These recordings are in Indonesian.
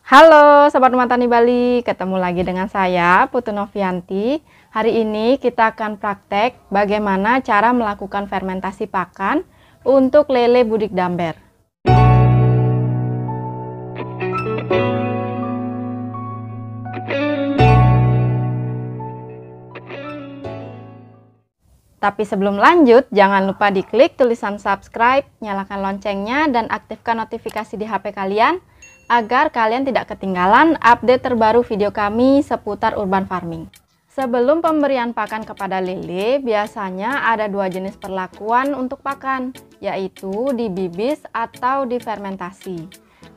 Halo Sobat Rumah Tani Bali, ketemu lagi dengan saya Putu Novianti. Hari ini kita akan praktek bagaimana cara melakukan fermentasi pakan untuk lele Budik Damber. Tapi sebelum lanjut, jangan lupa diklik tulisan subscribe, nyalakan loncengnya, dan aktifkan notifikasi di HP kalian agar kalian tidak ketinggalan update terbaru video kami seputar urban farming. Sebelum pemberian pakan kepada lele, biasanya ada dua jenis perlakuan untuk pakan, yaitu dibibis atau difermentasi.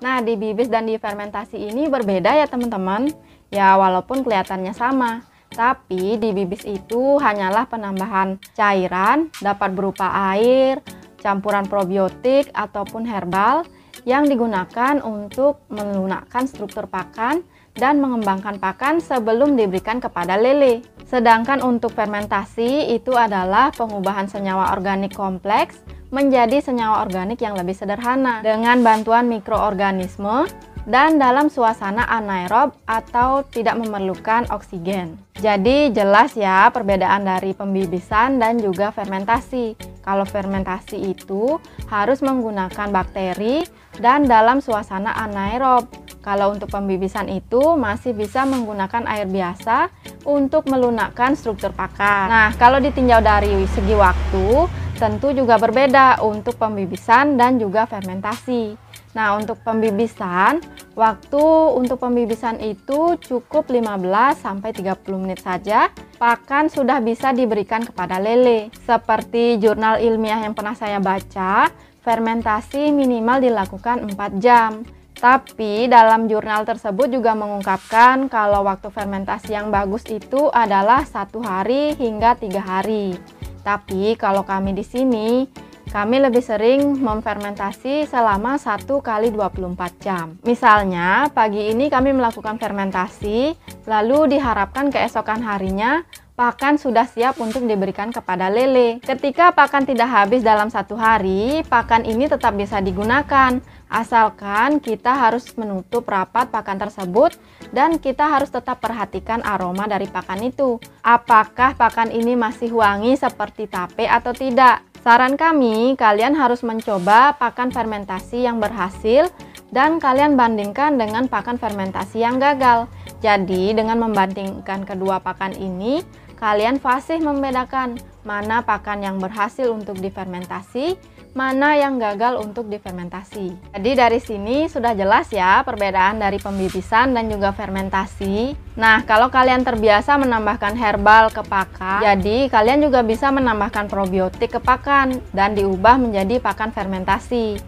Nah, dibibis dan difermentasi ini berbeda ya teman-teman. Ya, walaupun kelihatannya sama. Tapi di bibis itu hanyalah penambahan cairan, dapat berupa air, campuran probiotik ataupun herbal yang digunakan untuk melunakkan struktur pakan dan mengembangkan pakan sebelum diberikan kepada lele. Sedangkan untuk fermentasi itu adalah pengubahan senyawa organik kompleks menjadi senyawa organik yang lebih sederhana dengan bantuan mikroorganisme dan dalam suasana anaerob atau tidak memerlukan oksigen. Jadi jelas ya perbedaan dari pembibisan dan juga fermentasi. Kalau fermentasi itu harus menggunakan bakteri dan dalam suasana anaerob. Kalau untuk pembibisan itu masih bisa menggunakan air biasa untuk melunakkan struktur pakan. Nah, kalau ditinjau dari segi waktu, tentu juga berbeda untuk pembibisan dan juga fermentasi. Nah, untuk pembibisan, waktu untuk pembibisan itu cukup 15-30 menit saja. Pakan sudah bisa diberikan kepada lele. Seperti jurnal ilmiah yang pernah saya baca, fermentasi minimal dilakukan 4 jam. Tapi dalam jurnal tersebut juga mengungkapkan kalau waktu fermentasi yang bagus itu adalah 1 hari hingga 3 hari. Tapi kalau kami di sini, kami lebih sering memfermentasi selama 1 kali 24 jam. Misalnya, pagi ini kami melakukan fermentasi, lalu diharapkan keesokan harinya pakan sudah siap untuk diberikan kepada lele. Ketika pakan tidak habis dalam 1 hari, pakan ini tetap bisa digunakan. Asalkan kita harus menutup rapat pakan tersebut dan kita harus tetap perhatikan aroma dari pakan itu. Apakah pakan ini masih wangi seperti tape atau tidak? Saran kami, kalian harus mencoba pakan fermentasi yang berhasil dan kalian bandingkan dengan pakan fermentasi yang gagal. Jadi, dengan membandingkan kedua pakan ini, kalian fasih membedakan mana pakan yang berhasil untuk difermentasi, mana yang gagal untuk difermentasi. Jadi dari sini sudah jelas ya perbedaan dari pembibisan dan juga fermentasi. Nah, kalau kalian terbiasa menambahkan herbal ke pakan, jadi kalian juga bisa menambahkan probiotik ke pakan dan diubah menjadi pakan fermentasi.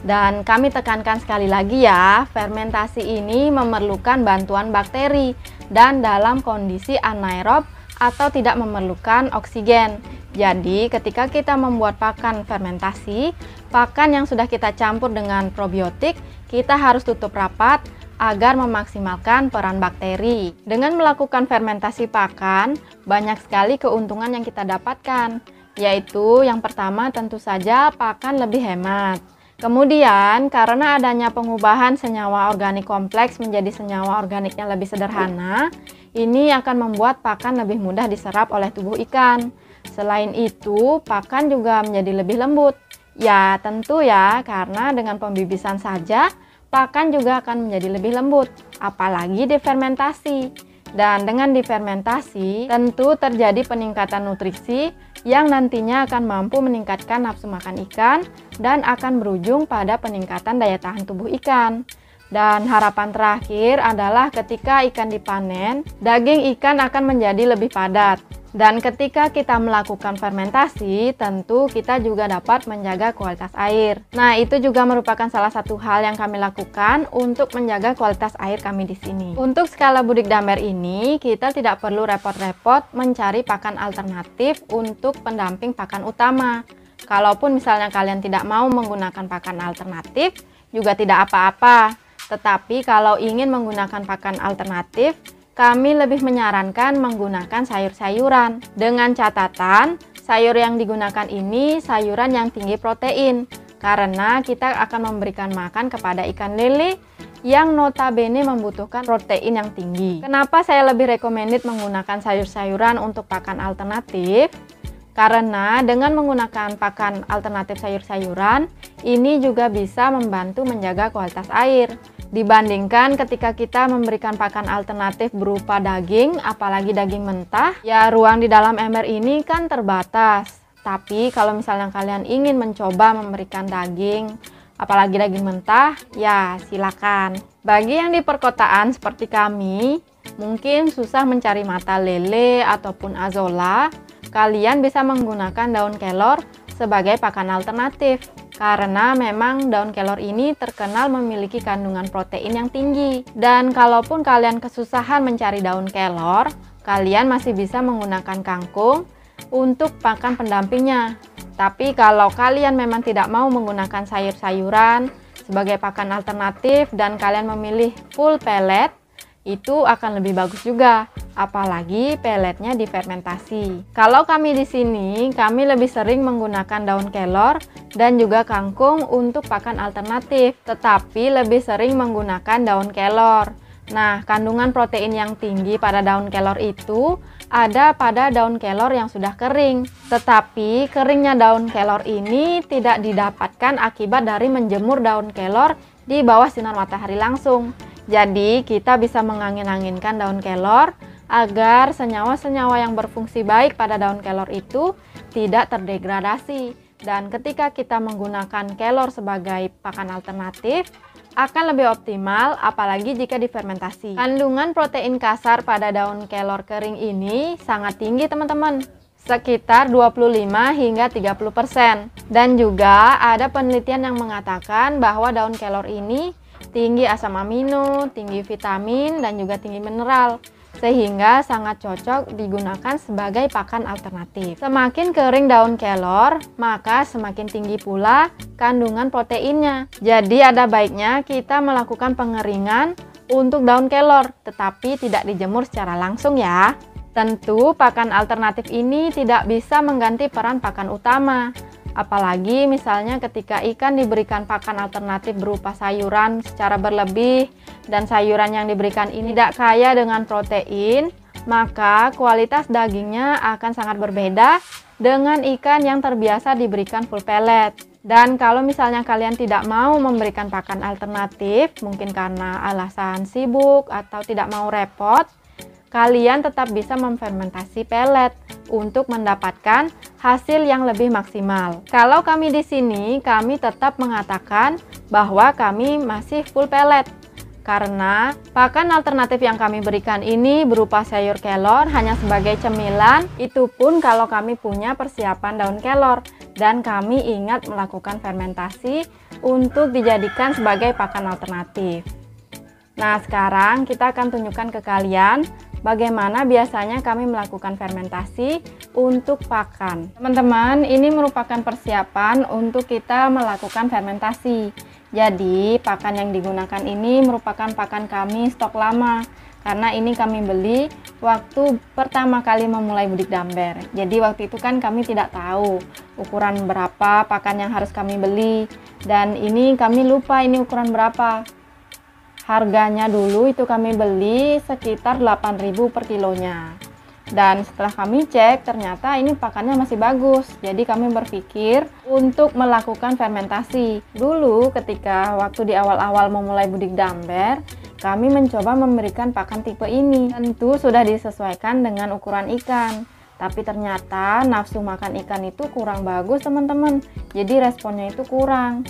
Dan kami tekankan sekali lagi ya, fermentasi ini memerlukan bantuan bakteri dan dalam kondisi anaerob atau tidak memerlukan oksigen. Jadi ketika kita membuat pakan fermentasi, pakan yang sudah kita campur dengan probiotik, kita harus tutup rapat agar memaksimalkan peran bakteri. Dengan melakukan fermentasi pakan, banyak sekali keuntungan yang kita dapatkan, yaitu yang pertama tentu saja pakan lebih hemat. Kemudian, karena adanya pengubahan senyawa organik kompleks menjadi senyawa organik yang lebih sederhana, ini akan membuat pakan lebih mudah diserap oleh tubuh ikan. Selain itu, pakan juga menjadi lebih lembut. Ya, tentu ya, karena dengan pembibisan saja, pakan juga akan menjadi lebih lembut, apalagi difermentasi. Dan dengan difermentasi, tentu terjadi peningkatan nutrisi yang nantinya akan mampu meningkatkan nafsu makan ikan dan akan berujung pada peningkatan daya tahan tubuh ikan. Dan harapan terakhir adalah ketika ikan dipanen, daging ikan akan menjadi lebih padat. Dan ketika kita melakukan fermentasi, tentu kita juga dapat menjaga kualitas air. Nah, itu juga merupakan salah satu hal yang kami lakukan untuk menjaga kualitas air kami di sini. Untuk skala Budik Damber ini, kita tidak perlu repot-repot mencari pakan alternatif untuk pendamping pakan utama. Kalaupun misalnya kalian tidak mau menggunakan pakan alternatif, juga tidak apa-apa. Tetapi kalau ingin menggunakan pakan alternatif, kami lebih menyarankan menggunakan sayur-sayuran. Dengan catatan, sayur yang digunakan ini sayuran yang tinggi protein. karena kita akan memberikan makan kepada ikan lele yang notabene membutuhkan protein yang tinggi. Kenapa saya lebih recommended menggunakan sayur-sayuran untuk pakan alternatif? Karena dengan menggunakan pakan alternatif sayur-sayuran, ini juga bisa membantu menjaga kualitas air. Dibandingkan ketika kita memberikan pakan alternatif berupa daging, apalagi daging mentah, ya ruang di dalam ember ini kan terbatas. Tapi kalau misalnya kalian ingin mencoba memberikan daging, apalagi daging mentah, ya silakan. Bagi yang di perkotaan seperti kami, mungkin susah mencari mata lele ataupun azolla, kalian bisa menggunakan daun kelor sebagai pakan alternatif. Karena memang daun kelor ini terkenal memiliki kandungan protein yang tinggi. Dan kalaupun kalian kesusahan mencari daun kelor, kalian masih bisa menggunakan kangkung untuk pakan pendampingnya. Tapi kalau kalian memang tidak mau menggunakan sayur-sayuran sebagai pakan alternatif dan kalian memilih full pellet, itu akan lebih bagus juga. Apalagi peletnya difermentasi. Kalau kami di sini, kami lebih sering menggunakan daun kelor dan juga kangkung untuk pakan alternatif, tetapi lebih sering menggunakan daun kelor. Nah, kandungan protein yang tinggi pada daun kelor itu ada pada daun kelor yang sudah kering. Tetapi keringnya daun kelor ini tidak didapatkan akibat dari menjemur daun kelor di bawah sinar matahari langsung. Jadi, kita bisa mengangin-anginkan daun kelor agar senyawa-senyawa yang berfungsi baik pada daun kelor itu tidak terdegradasi. Dan ketika kita menggunakan kelor sebagai pakan alternatif, akan lebih optimal apalagi jika difermentasi. Kandungan protein kasar pada daun kelor kering ini sangat tinggi teman-teman, sekitar 25 hingga 30%. Dan juga ada penelitian yang mengatakan bahwa daun kelor ini tinggi asam amino, tinggi vitamin, dan juga tinggi mineral, sehingga sangat cocok digunakan sebagai pakan alternatif. Semakin kering daun kelor, maka semakin tinggi pula kandungan proteinnya. Jadi ada baiknya kita melakukan pengeringan untuk daun kelor, tetapi tidak dijemur secara langsung ya. Tentu pakan alternatif ini tidak bisa mengganti peran pakan utama. Apalagi misalnya ketika ikan diberikan pakan alternatif berupa sayuran secara berlebih dan sayuran yang diberikan ini tidak kaya dengan protein, maka kualitas dagingnya akan sangat berbeda dengan ikan yang terbiasa diberikan full pellet. Dan kalau misalnya kalian tidak mau memberikan pakan alternatif, mungkin karena alasan sibuk atau tidak mau repot, kalian tetap bisa memfermentasi pellet untuk mendapatkan hasil yang lebih maksimal. Kalau kami di sini, kami tetap mengatakan bahwa kami masih full pellet. Karena pakan alternatif yang kami berikan ini berupa sayur kelor hanya sebagai cemilan, itu pun kalau kami punya persiapan daun kelor dan kami ingat melakukan fermentasi untuk dijadikan sebagai pakan alternatif. Nah, sekarang kita akan tunjukkan ke kalian bagaimana biasanya kami melakukan fermentasi untuk pakan. Teman-teman, ini merupakan persiapan untuk kita melakukan fermentasi. Jadi, pakan yang digunakan ini merupakan pakan kami stok lama. Karena ini kami beli waktu pertama kali memulai Budik Damber. Jadi, waktu itu kan kami tidak tahu ukuran berapa pakan yang harus kami beli. Dan ini kami lupa ini ukuran berapa. Harganya dulu itu kami beli sekitar 8.000 per kilonya. Dan setelah kami cek ternyata ini pakannya masih bagus. Jadi kami berpikir untuk melakukan fermentasi. Dulu ketika waktu di awal-awal memulai Budik Damber, kami mencoba memberikan pakan tipe ini. Tentu sudah disesuaikan dengan ukuran ikan. Tapi ternyata nafsu makan ikan itu kurang bagus teman-teman. Jadi responnya itu kurang.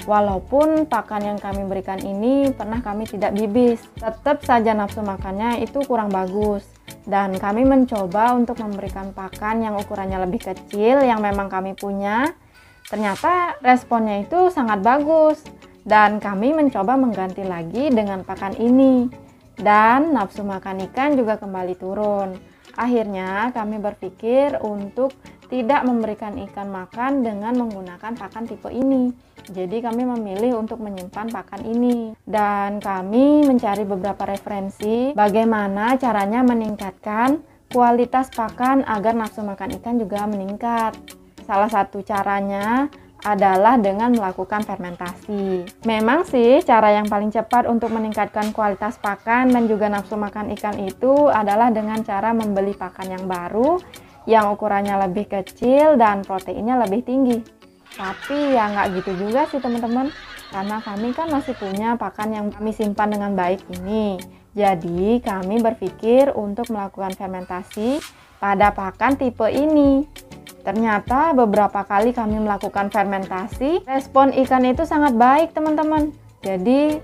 Walaupun pakan yang kami berikan ini pernah kami tidak bibis, tetap saja nafsu makannya itu kurang bagus. Dan kami mencoba untuk memberikan pakan yang ukurannya lebih kecil yang memang kami punya. Ternyata responnya itu sangat bagus. Dan kami mencoba mengganti lagi dengan pakan ini. Dan nafsu makan ikan juga kembali turun. Akhirnya kami berpikir untuk tidak memberikan ikan makan dengan menggunakan pakan tipe ini. Jadi kami memilih untuk menyimpan pakan ini. Dan kami mencari beberapa referensi bagaimana caranya meningkatkan kualitas pakan agar nafsu makan ikan juga meningkat. Salah satu caranya adalah dengan melakukan fermentasi. Memang sih cara yang paling cepat untuk meningkatkan kualitas pakan dan juga nafsu makan ikan itu adalah dengan cara membeli pakan yang baru, yang ukurannya lebih kecil dan proteinnya lebih tinggi. Tapi ya nggak gitu juga sih teman-teman, karena kami kan masih punya pakan yang kami simpan dengan baik ini. Jadi kami berpikir untuk melakukan fermentasi pada pakan tipe ini. Ternyata beberapa kali kami melakukan fermentasi, respon ikan itu sangat baik teman-teman. Jadi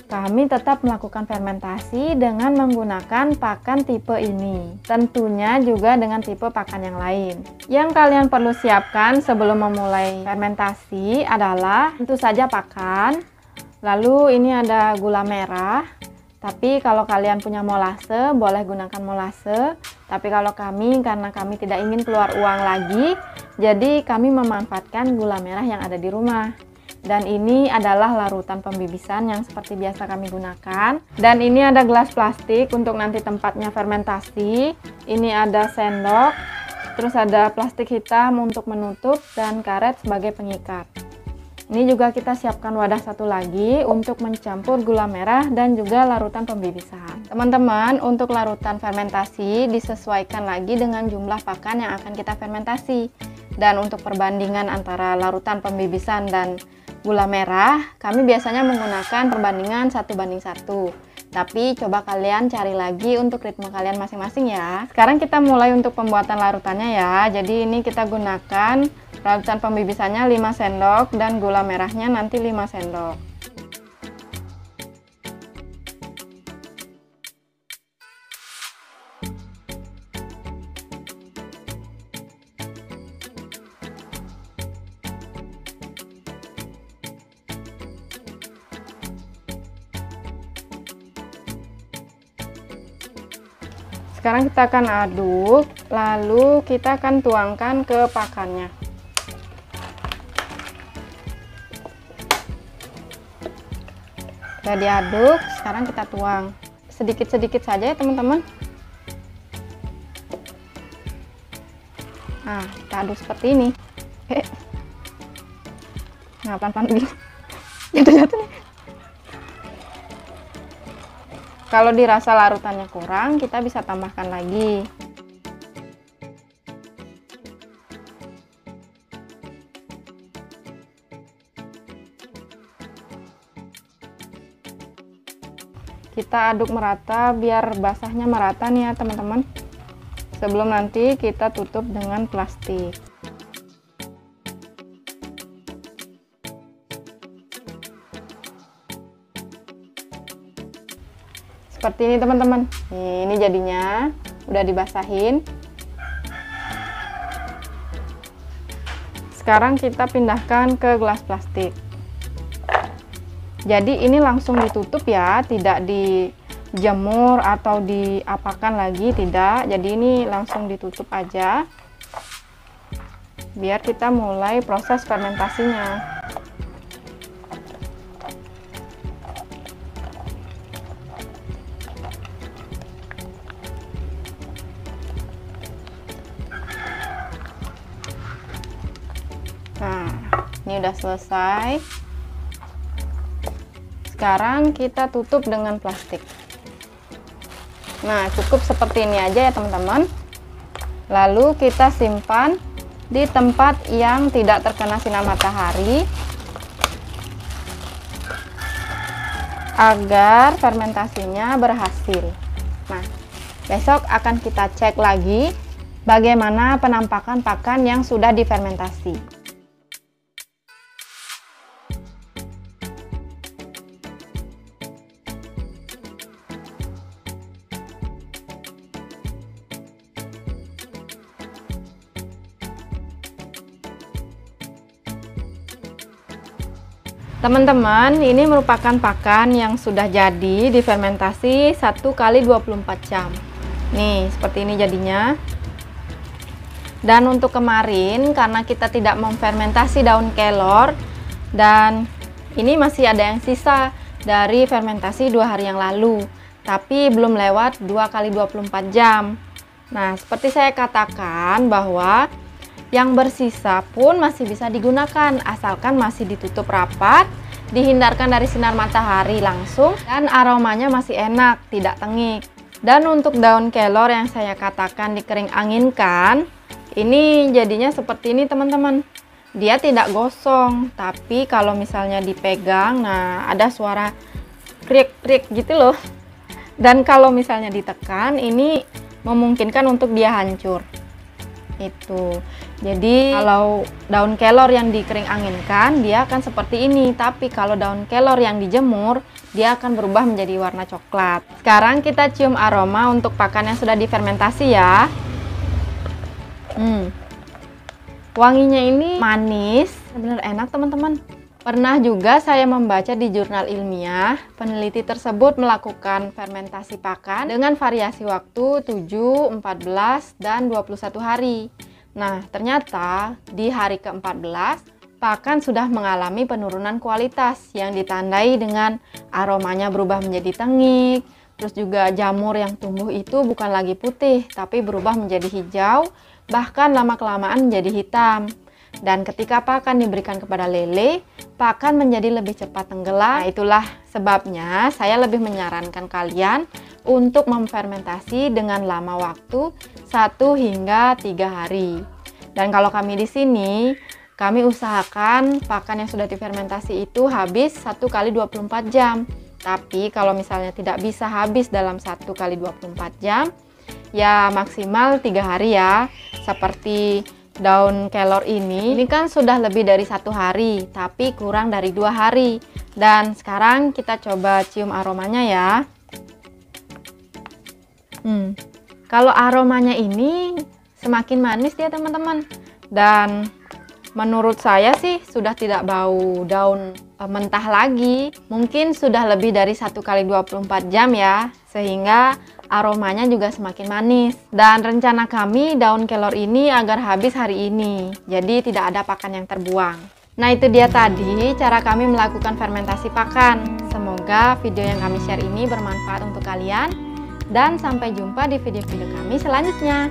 kami tetap melakukan fermentasi dengan menggunakan pakan tipe ini. Tentunya juga dengan tipe pakan yang lain. Yang kalian perlu siapkan sebelum memulai fermentasi adalah tentu saja pakan. Lalu ini ada gula merah. Tapi kalau kalian punya molase, boleh gunakan molase. Tapi kalau kami, karena kami tidak ingin keluar uang lagi, jadi kami memanfaatkan gula merah yang ada di rumah. Dan ini adalah larutan pembibisan yang seperti biasa kami gunakan. Dan ini ada gelas plastik untuk nanti tempatnya fermentasi. Ini ada sendok, terus ada plastik hitam untuk menutup, dan karet sebagai pengikat. Ini juga kita siapkan wadah satu lagi untuk mencampur gula merah dan juga larutan pembibisan. Teman-teman, untuk larutan fermentasi disesuaikan lagi dengan jumlah pakan yang akan kita fermentasi. Dan untuk perbandingan antara larutan pembibisan dan gula merah, kami biasanya menggunakan perbandingan 1:1. Tapi coba kalian cari lagi untuk ritme kalian masing-masing ya. Sekarang kita mulai untuk pembuatan larutannya ya. Jadi ini kita gunakan larutan pembibisannya 5 sendok dan gula merahnya nanti 5 sendok. Sekarang kita akan aduk, lalu kita akan tuangkan ke pakannya. Sudah diaduk, sekarang kita tuang. Sedikit-sedikit saja ya teman-teman. Nah, kita aduk seperti ini. Nah, pelan-pelan begini. Jatuh-jatuh nih. Kalau dirasa larutannya kurang, kita bisa tambahkan lagi. Kita aduk merata biar basahnya merata nih ya teman-teman. Sebelum nanti kita tutup dengan plastik. Seperti ini teman-teman. Ini jadinya udah dibasahin. Sekarang kita pindahkan ke gelas plastik. Jadi ini langsung ditutup ya, tidak dijemur atau diapakan lagi, tidak. Jadi ini langsung ditutup aja. Biar kita mulai proses fermentasinya. Nah, ini udah selesai. Sekarang kita tutup dengan plastik. Nah, cukup seperti ini aja ya teman-teman. Lalu kita simpan di tempat yang tidak terkena sinar matahari agar fermentasinya berhasil. Nah, besok akan kita cek lagi bagaimana penampakan pakan yang sudah difermentasi. Teman-teman, ini merupakan pakan yang sudah jadi difermentasi 1 kali 24 jam. Nih, seperti ini jadinya. Dan untuk kemarin, karena kita tidak memfermentasi daun kelor, dan ini masih ada yang sisa dari fermentasi 2 hari yang lalu, tapi belum lewat 2 kali 24 jam. Nah, seperti saya katakan bahwa Yang bersisa pun masih bisa digunakan, asalkan masih ditutup rapat, dihindarkan dari sinar matahari langsung, dan aromanya masih enak, tidak tengik. Dan untuk daun kelor yang saya katakan dikering anginkan, ini jadinya seperti ini teman-teman. Dia tidak gosong, tapi kalau misalnya dipegang, nah ada suara krik-krik gitu loh. Dan kalau misalnya ditekan, ini memungkinkan untuk dia hancur. Itu. Jadi kalau daun kelor yang dikering anginkan, dia akan seperti ini. Tapi kalau daun kelor yang dijemur, dia akan berubah menjadi warna coklat. Sekarang kita cium aroma untuk pakan yang sudah difermentasi ya. Wanginya ini manis, benar enak teman-teman. Pernah juga saya membaca di jurnal ilmiah, peneliti tersebut melakukan fermentasi pakan dengan variasi waktu 7, 14, dan 21 hari. Nah, ternyata di hari ke-14, pakan sudah mengalami penurunan kualitas yang ditandai dengan aromanya berubah menjadi tengik, terus juga jamur yang tumbuh itu bukan lagi putih, tapi berubah menjadi hijau, bahkan lama-kelamaan menjadi hitam. Dan ketika pakan diberikan kepada lele, pakan menjadi lebih cepat tenggelam. Nah, itulah sebabnya saya lebih menyarankan kalian untuk memfermentasi dengan lama waktu 1 hingga 3 hari. Dan kalau kami di sini, kami usahakan pakan yang sudah difermentasi itu habis 1 kali 24 jam. Tapi kalau misalnya tidak bisa habis dalam 1 kali 24 jam, ya maksimal 3 hari ya. Seperti daun kelor ini kan sudah lebih dari 1 hari, tapi kurang dari 2 hari. Dan sekarang kita coba cium aromanya ya. Kalau aromanya ini semakin manis dia teman-teman. Dan menurut saya sih sudah tidak bau daun mentah lagi. Mungkin sudah lebih dari 1 kali 24 jam ya, sehingga aromanya juga semakin manis. Dan rencana kami daun kelor ini agar habis hari ini, jadi tidak ada pakan yang terbuang. Nah, itu dia tadi cara kami melakukan fermentasi pakan. Semoga video yang kami share ini bermanfaat untuk kalian, dan sampai jumpa di video-video kami selanjutnya.